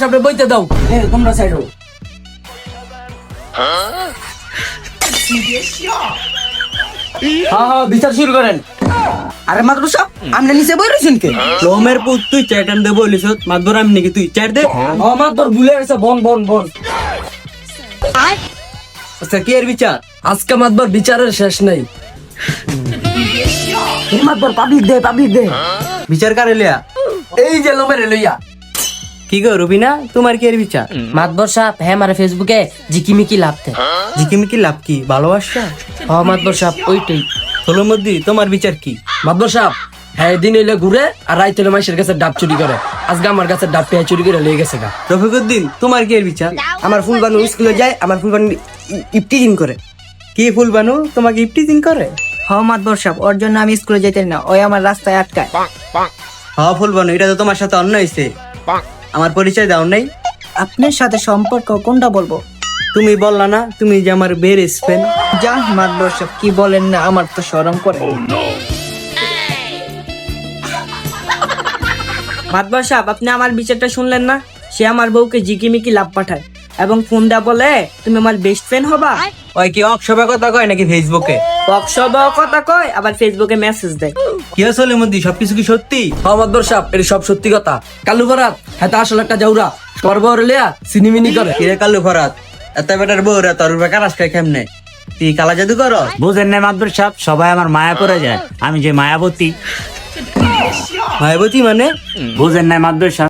সামনে বইতে দাও। তোমরা সাইড হও। হ্যাঁ বিচার শুরু করেন। আরে মাদবর সাহেব আপনি নিচে বই রয়েছেন কে? লোমের পুত তুই চ্যাটান দে বলিস মাদবর আমি নাকি তুই চ্যাট দে। আমার তোর ভুলে গেছে বন বন বন। আচ্ছা কি এর বিচার? আজকে মাতবার বিচারের শেষ নাই। মাদবর পাবলিক দে বিচার কারে লিয়া? এই যে লোমের লইয়া। কি গো রুবিনা তোমার কি এর বিচার? মাতবর সাহেব হ্যাঁ মারে ফেসবুকে জিকিমিকি লাভতে জিকিমিকি লাভ কি ভালোবাসা? হ মাতবর সাহেব ওইটাই। সোলমদ্দি তোমার বিচার কি? মাতবর সাহেব হ্যাঁ দিন হইলে ঘুরে আর রাইত হইলে মাইশের কাছে ডাব চুরি করে। আজকে আমার কাছে ডাব পেয়ে চুরি করে লয়ে গেছে গা। রফিকুদ্দিন তোমার কি এর বিচার? আমার ফুলবানু স্কুলে যায়, আমার ফুলবানু ইফটিজিং করে। কি ফুল বানু তোমাকে ইফটিজিং করে? হ মাদবর সাহেব ওর জন্য আমি স্কুলে যাইতে না, ওই আমার রাস্তায় আটকায়। হ্যাঁ ফুল বানু এটা তো তোমার সাথে অন্য হয়েছে। আমার পরিচয় দাও নাই। আপনার সাথে সম্পর্ক কোনটা বলবো? তুমি বললা না তুমি যে আমার বেস্ট ফ্রেন্ড। যা মাদবর সাহেব কি বলেন না, আমার তো শরম করে। মাদবর সাহেব আপনি আমার বিচারটা শুনলেন না? সে আমার বউকে জিকিমিকি লাভ পাঠায় এবং ফোন দেয়া বলে তুমি আমার বেস্ট ফ্রেন্ড হবা। ওই কি অক্ষবে কথা কয় নাকি ফেসবুকে? সব কথা কয় আবার ফেসবুকে মেসেজ দেয়। কি আসলে মধ্যে সবকিছু কি সত্যি? হ্যাঁ মাতবর সাহেব এটা সব সত্যি কথা। কালু ভরাত হ্যাঁ তা আসলে একটা জাউরা সবার বড় লিয়া সিনিমিনি করে। কিরে কালু ফরাত এত বেটার বউরা তোর কারাস খাই কেমনে? তুই কালা জাদু কর? বুঝেন না মাদবর সাহেব, সবাই আমার মায়া পড়ে যায়, আমি যে মায়াবতী। মায়াবতী মানে? বুঝেন না মাদবর সাহেব।